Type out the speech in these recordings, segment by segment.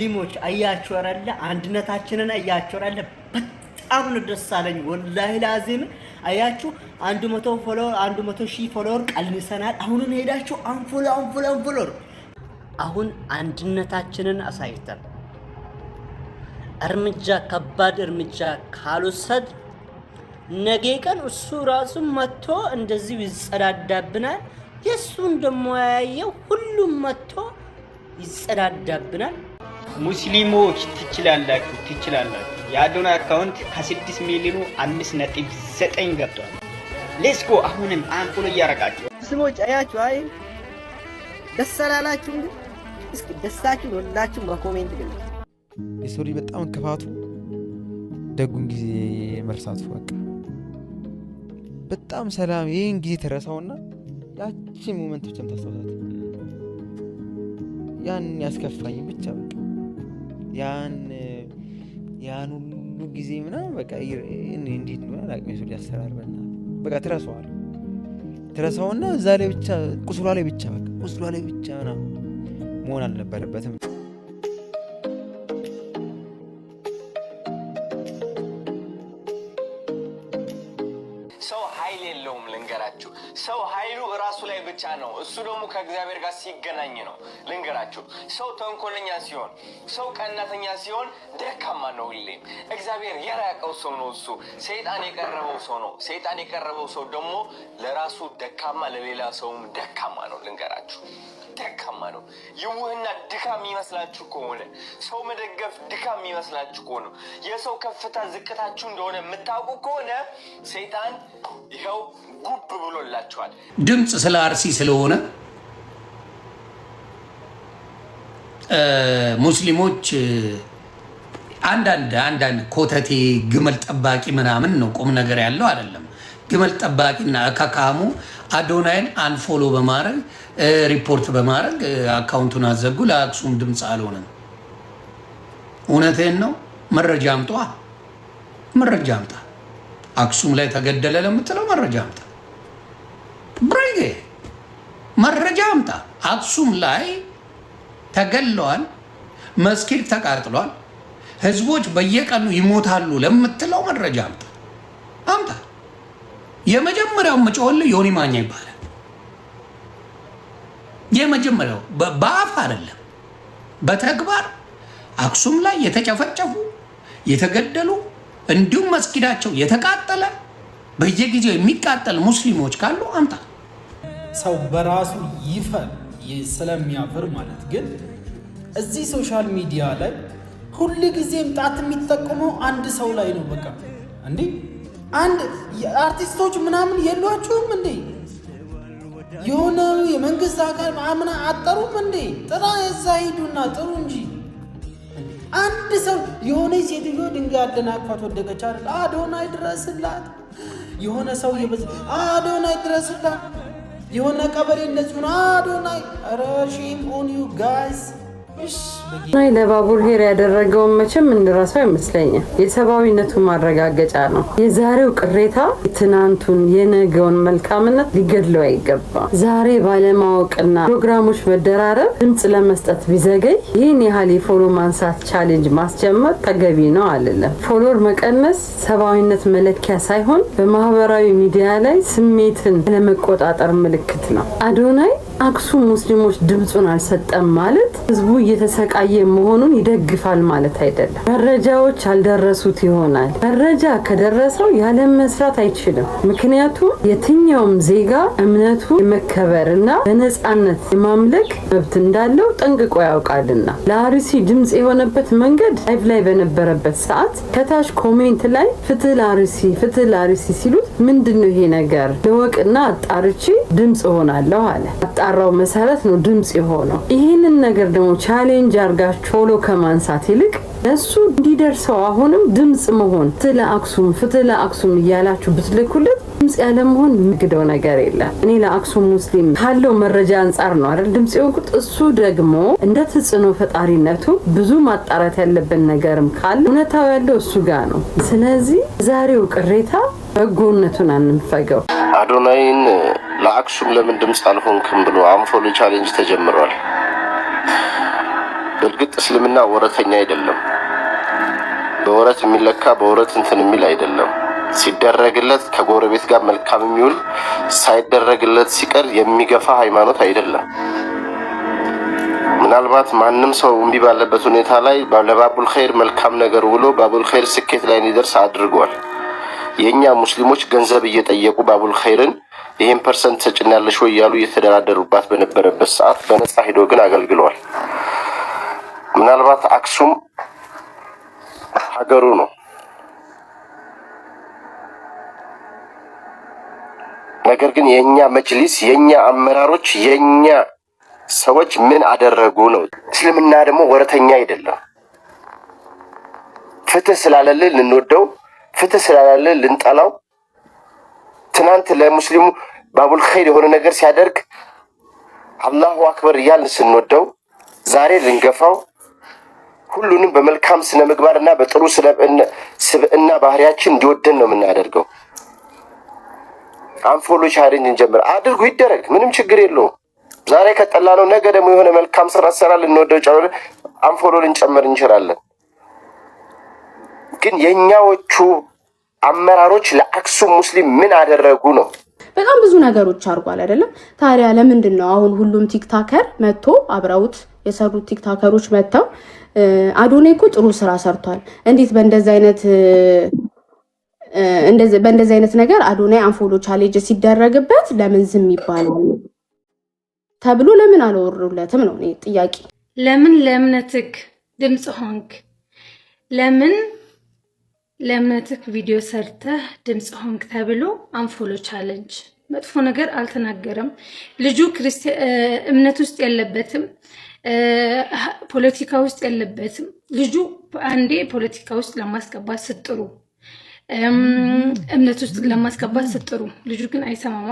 ሙስሊሞች አያችሁ አይደለ? አንድነታችንን አያችሁ አይደለ? በጣም ነው ደስ አለኝ ወላሂ ላዚም። አያችሁ 100 ፎሎወር 100 ሺህ ፎሎወር ቀንሰናል። አሁንም ሄዳችሁ አንፎሎወር አሁን አንድነታችንን አሳይተን እርምጃ ከባድ እርምጃ ካልወሰድ ነገ ቀን እሱ ራሱ መጥቶ እንደዚህ ይጸዳዳብናል። የሱን ደሞ ያየው ሁሉም መጥቶ ይጸዳዳብናል። ሙስሊሞች ትችላላችሁ። የአዶናይ አካውንት ከ6 ሚሊዮኑ 5.9 ገብቷል። ሌትስ ጎ። አሁንም አንፎሎ እያረጋችሁ ሙስሊሞች አያችሁ። አይ ደስ አላላችሁ? እስኪ ደስታችሁን ሁላችሁም በኮሜንት ግለጹ። የሰው ልጅ በጣም ክፋቱ ደጉን ጊዜ መርሳቱ በቃ በጣም ሰላም ይሄን ጊዜ ተረሳውና ያቺ ሞመንቶችን ታስተውላት ያን ያስከፋኝ ብቻ በቃ ያን ሁሉ ጊዜ ምናምን በቃ እንዴት ነው አላውቅም። የሰው ልጅ አሰራርበና በቃ ትረሳውና እዛ ላይ ብቻ ቁስሏ ላይ ብቻ ምናምን መሆን አልነበረበትም። ሰው ኃይል የለውም ልንገራችሁ። ሰው ኃይሉ ራሱ ላይ ብቻ ነው። እሱ ደግሞ ከእግዚአብሔር ጋር ሲገናኝ ነው። ልንገራችሁ፣ ሰው ተንኮለኛ ሲሆን፣ ሰው ቀናተኛ ሲሆን ደካማ ነው። ሁሌም እግዚአብሔር የራቀው ሰው ነው። እሱ ሰይጣን የቀረበው ሰው ነው። ሰይጣን የቀረበው ሰው ደግሞ ለራሱ ደካማ፣ ለሌላ ሰውም ደካማ ነው። ልንገራችሁ ደካማ ነው። ይውህና ድካም ይመስላችሁ ከሆነ ሰው መደገፍ ድካም ይመስላችሁ ከሆነ የሰው ከፍታ ዝቅታችሁ እንደሆነ የምታውቁ ከሆነ ሰይጣን ይኸው ጉብ ብሎላችኋል። ድምጽ ስለ አርሲ ስለሆነ ሙስሊሞች አንዳንድ ኮተቴ ግመል ጠባቂ ምናምን ነው፣ ቁም ነገር ያለው አይደለም። ግመል ጠባቂና እካካሙ አዶናይን አንፎሎ በማድረግ ሪፖርት በማድረግ አካውንቱን አዘጉ። ለአክሱም ድምፅ አልሆነም። እውነቴን ነው። መረጃ አምጣ። አክሱም ላይ ተገደለ ለምትለው መረጃ አምጣ። ብሬጌ መረጃ አምጣ። አክሱም ላይ ተገለዋል፣ መስጊድ ተቃጥሏል፣ ህዝቦች በየቀኑ ይሞታሉ ለምትለው መረጃ አምጣ። የመጀመሪያው መጮል ዮኒ ማኛ ይባላል። የመጀመሪያው በአፍ አይደለም በተግባር አክሱም ላይ የተጨፈጨፉ የተገደሉ እንዲሁም መስጊዳቸው የተቃጠለ በየጊዜው የሚቃጠል ሙስሊሞች ካሉ አምጣ። ሰው በራሱ ይፈር ስለሚያፍር ማለት ግን እዚህ ሶሻል ሚዲያ ላይ ሁሉ ጊዜም ጣት የሚጠቀመው አንድ ሰው ላይ ነው። በቃ እንዴ አንድ አርቲስቶች ምናምን የሏችሁም እንዴ? የሆነ የመንግስት አካል ማምና አጠሩም እንዴ? ጥራ የዛ ሂዱና ጥሩ እንጂ አንድ ሰው የሆነ ሴትዮ ድንጋይ አደናቅፋት ወደቀች አይደል? አዶናይ ድረስላት። የሆነ ሰው አዶናይ ድረስላት። የሆነ ቀበሌ እንደዚህ ነው አዶናይ። ኧረ ሼም ኦን ዩ ጋይስ። ናይ ለባቡር ሄር ያደረገውን መቼም እንረሳው ይመስለኛል። የሰብአዊነቱ ማረጋገጫ ነው። የዛሬው ቅሬታ ትናንቱን የነገውን መልካምነት ሊገድለው አይገባም። ዛሬ ባለማወቅና ፕሮግራሞች መደራረብ ድምጽ ለመስጠት ቢዘገይ ይህን ያህል የፎሎ ማንሳት ቻሌንጅ ማስጀመር ተገቢ ነው አልልም። ፎሎወር መቀነስ ሰብአዊነት መለኪያ ሳይሆን በማህበራዊ ሚዲያ ላይ ስሜትን ለመቆጣጠር ምልክት ነው። አዶናይ አክሱም ሙስሊሞች ድምጹን አልሰጠም ማለት ህዝቡ እየተሰቃየ መሆኑን ይደግፋል ማለት አይደለም። መረጃዎች አልደረሱት ይሆናል። መረጃ ከደረሰው ያለ መስራት አይችልም። ምክንያቱም የትኛውም ዜጋ እምነቱ የመከበርና በነፃነት የማምለክ መብት እንዳለው ጠንቅቆ ያውቃልና ለአርሲ ድምጽ የሆነበት መንገድ ላይቭ ላይ በነበረበት ሰዓት ከታች ኮሜንት ላይ ፍትህ ለአርሲ ሲሉት ምንድነው ይሄ ነገር ለወቅና አጣርቼ ድምጽ ሆናለሁ አለ። አጣራው መሰረት ነው ድምጽ የሆነው። ይሄንን ነገር ደግሞ ቻሌንጅ አርጋችሁ ፎሎ ከማንሳት ይልቅ ለሱ እንዲደርሰው አሁንም ድምጽ መሆን ፍትህ ለአክሱም እያላችሁ ብትልኩለት ድምጽ ያለ መሆን ምግደው ነገር የለም። እኔ ለአክሱም ሙስሊም ካለው መረጃ አንፃር ነው አይደል ድምጽ የሆንኩት። እሱ ደግሞ እንደ ተጽዕኖ ፈጣሪነቱ ብዙ ማጣራት ያለበት ነገርም ካለ እውነታው ያለው እሱ ጋር ነው። ስለዚህ ዛሬው ቅሬታ በጎነቱን አንፈገው። አዶናይን ለአክሱም ለምን ድምጽ አልሆንክም ብሎ አንፎሎ ቻሌንጅ ተጀምሯል። እርግጥ እስልምና ወረተኛ አይደለም። በወረት የሚለካ በወረት እንትን የሚል አይደለም። ሲደረግለት ከጎረቤት ጋር መልካም የሚውል ሳይደረግለት ሲቀር የሚገፋ ሃይማኖት አይደለም። ምናልባት ማንም ሰው እምቢ ባለበት ሁኔታ ላይ ለባቡል ኸይር መልካም ነገር ውሎ ባቡል ኸይር ስኬት ላይ እንዲደርስ አድርጓል። የኛ ሙስሊሞች ገንዘብ እየጠየቁ ባቡል ኸይርን ይሄን ፐርሰንት ተጭናለሽ ወይ ያሉ እየተደራደሩባት በነበረበት ሰዓት በነፃ ሄዶ ግን አገልግለዋል። ምናልባት አክሱም ሀገሩ ነው። ነገር ግን የኛ መጅሊስ፣ የኛ አመራሮች፣ የኛ ሰዎች ምን አደረጉ ነው። እስልምና ደግሞ ወረተኛ አይደለም። ፍትህ ስላለልን ልንወደው፣ ፍትህ ስላለልን ልንጠላው፣ ትናንት ለሙስሊሙ ባቡል ኸይር የሆነ ነገር ሲያደርግ አላሁ አክበር እያልን ስንወደው ዛሬ ልንገፋው፣ ሁሉንም በመልካም ስነ ምግባርና በጥሩ ስብዕና ባህሪያችን እንዲወደን ነው የምናደርገው። አንፎሎ ቻሌንጅ እንጀምር፣ አድርጉ፣ ይደረግ፣ ምንም ችግር የለውም። ዛሬ ከጠላ ነው ነገ ደግሞ የሆነ መልካም ስራ ሰራ ልንወደው ጫወለ አንፎሎ ልንጨምር እንችላለን። ግን የኛዎቹ አመራሮች ለአክሱም ሙስሊም ምን አደረጉ ነው? በጣም ብዙ ነገሮች አድርጓል አይደለም? ታዲያ ለምንድን ነው አሁን ሁሉም ቲክታከር መጥቶ አብረውት የሰሩት ቲክታከሮች መጥተው አዶናይ እኮ ጥሩ ስራ ሰርቷል፣ እንዴት በእንደዚህ አይነት ነገር አዶናይ አንፎሎ ቻሌንጅ ሲደረግበት ለምን ዝም ይባላል ተብሎ ለምን አልወሩለትም ነው ጥያቄ። ለምን ለእምነትክ ድምጽ ሆንክ? ለምን ለእምነትክ ቪዲዮ ሰርተህ ድምጽ ሆንክ ተብሎ አንፎሎ ቻሌንጅ? መጥፎ ነገር አልተናገረም ልጁ። እምነት ውስጥ የለበትም፣ ፖለቲካ ውስጥ የለበትም ልጁ። አንዴ ፖለቲካ ውስጥ ለማስገባት ስትጥሩ፣ እምነት ውስጥ ለማስገባት ስትጥሩ ልጁ ግን አይሰማማ።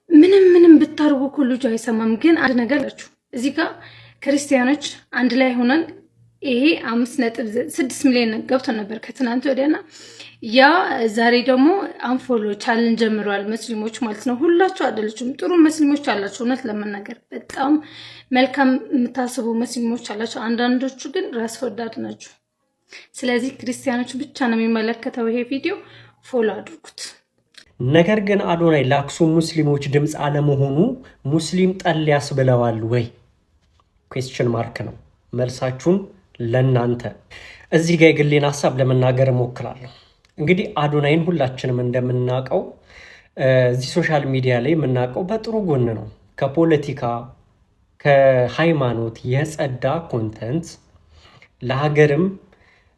ምንም ብታርጉ እኮ ልጁ አይሰማም። ግን አንድ ነገር አላችሁ እዚህ ጋር ክርስቲያኖች አንድ ላይ ሆነን ይሄ 5.6 ሚሊዮን ገብቶ ነበር ከትናንት ወዲያና ያ ዛሬ ደግሞ አንፎሎ ቻሌንጅ ጀምሯል። ሙስሊሞች ማለት ነው። ሁላችሁ አይደሉም፣ ጥሩ ሙስሊሞች አላችሁ። እውነት ለመናገር በጣም መልካም የምታስቡ ሙስሊሞች አላችሁ። አንዳንዶቹ ግን ራስ ወዳድ ናቸው። ስለዚህ ክርስቲያኖች ብቻ ነው የሚመለከተው ይሄ ቪዲዮ። ፎሎ አድርጉት። ነገር ግን አዶናይ ለአክሱም ሙስሊሞች ድምፅ አለመሆኑ ሙስሊም ጠል ያስብለዋል ወይ? ኩዌስችን ማርክ ነው። መልሳችሁን ለናንተ። እዚህ ጋር የግሌን ሀሳብ ለመናገር እሞክራለሁ። እንግዲህ አዶናይን ሁላችንም እንደምናውቀው እዚህ ሶሻል ሚዲያ ላይ የምናውቀው በጥሩ ጎን ነው። ከፖለቲካ ከሃይማኖት የጸዳ ኮንተንት ለሀገርም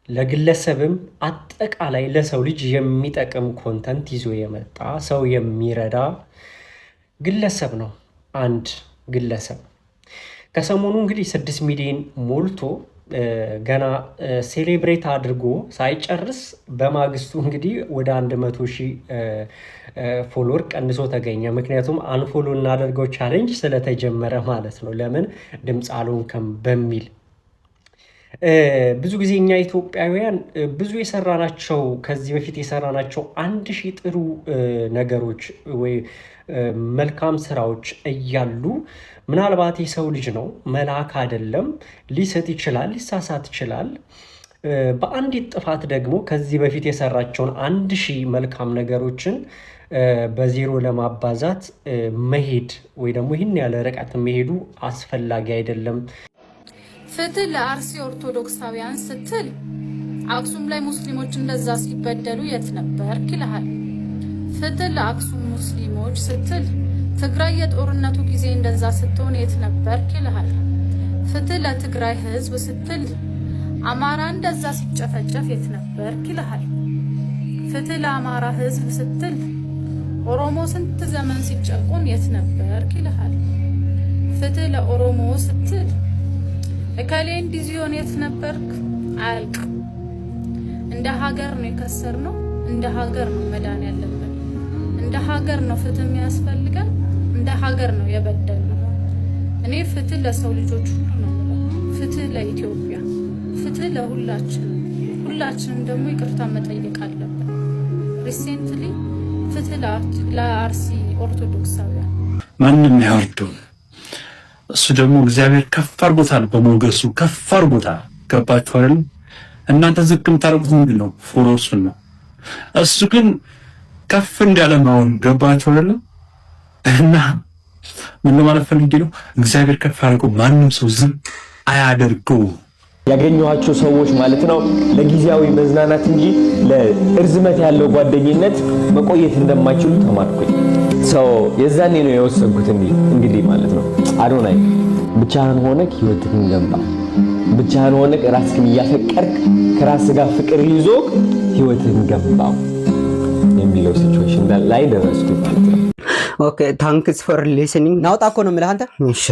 ለግለሰብም አጠቃላይ ለሰው ልጅ የሚጠቅም ኮንተንት ይዞ የመጣ ሰው የሚረዳ ግለሰብ ነው። አንድ ግለሰብ ከሰሞኑ እንግዲህ 6 ሚሊዮን ሞልቶ ገና ሴሌብሬት አድርጎ ሳይጨርስ በማግስቱ እንግዲህ ወደ 100,000 ፎሎወር ቀንሶ ተገኘ። ምክንያቱም አንፎሎ እናደርገው ቻሌንጅ ስለተጀመረ ማለት ነው። ለምን ድምፅ አልሆንክም በሚል ብዙ ጊዜ እኛ ኢትዮጵያውያን ብዙ የሰራናቸው ከዚህ በፊት የሰራናቸው 1000 ጥሩ ነገሮች ወይ መልካም ስራዎች እያሉ ምናልባት የሰው ልጅ ነው፣ መልአክ አይደለም፣ ሊስት ይችላል፣ ሊሳሳት ይችላል። በአንዲት ጥፋት ደግሞ ከዚህ በፊት የሰራቸውን 1000 መልካም ነገሮችን በዜሮ ለማባዛት መሄድ ወይ ደግሞ ይህን ያለ ርቀት መሄዱ አስፈላጊ አይደለም። ፍትህ ለአርሲ ኦርቶዶክሳውያን ስትል አክሱም ላይ ሙስሊሞች እንደዛ ሲበደሉ የት ነበርክ ይልሃል። ፍትህ ለአክሱም ሙስሊሞች ስትል ትግራይ የጦርነቱ ጊዜ እንደዛ ስትሆን የት ነበርክ ይልሃል። ፍትህ ለትግራይ ህዝብ ስትል አማራ እንደዛ ሲጨፈጨፍ የት ነበርክ ይልሃል። ፍትህ ለአማራ ህዝብ ስትል ኦሮሞ ስንት ዘመን ሲጨቁን የት ነበርክ ይልሃል። ፍትህ ለኦሮሞ ስትል እከሌ እንዲዚዮን የት ነበርክ? አያልቅ። እንደ ሀገር ነው የከሰርነው፣ እንደ ሀገር ነው መዳን ያለብን፣ እንደ ሀገር ነው ፍትህ የሚያስፈልገን፣ እንደ ሀገር ነው የበደልነው። እኔ ፍትህ ለሰው ልጆች ሁሉ ነው፣ ፍትህ ለኢትዮጵያ፣ ፍትህ ለሁላችን። ሁላችንም ደግሞ ይቅርታ መጠየቅ አለብን። ሪሴንትሊ ፍትህ ለአርሲ ኦርቶዶክሳውያን ማንም ያወርደው እሱ ደግሞ እግዚአብሔር ከፍ አድርጎታል፣ በሞገሱ ከፍ አድርጎታል። ገባችሁ አይደል? እናንተ ዝቅ የምታደርጉት ምንድን ነው? ፎሎወርሱን ነው። እሱ ግን ከፍ እንዳለ ማውን ገባችሁ አይደል? እና ምን ለማለት ፈልጌ ነው? እግዚአብሔር ከፍ አድርጎ ማንም ሰው ዝም አያደርገው። ያገኘኋቸው ሰዎች ማለት ነው ለጊዜያዊ መዝናናት እንጂ ለእርዝመት ያለው ጓደኝነት መቆየት እንደማይችሉ ተማርኩኝ። ሰው የዛኔ ነው የወሰንኩት እንግዲህ ማለት ነው አዶናይ ብቻህን ሆነክ ህይወትህን ገንባ፣ ብቻህን ሆነክ ራስህን እያፈቀርክ ከራስህ ጋር ፍቅር ይዞ ህይወትህን ገንባው የሚለው ሲቹዌሽን ላይ ደረስኩ ማለት ነው። ኦኬ ታንክስ ፎር ሊስኒንግ። ናውጣ እኮ ነው የምልህ አንተ። እሺ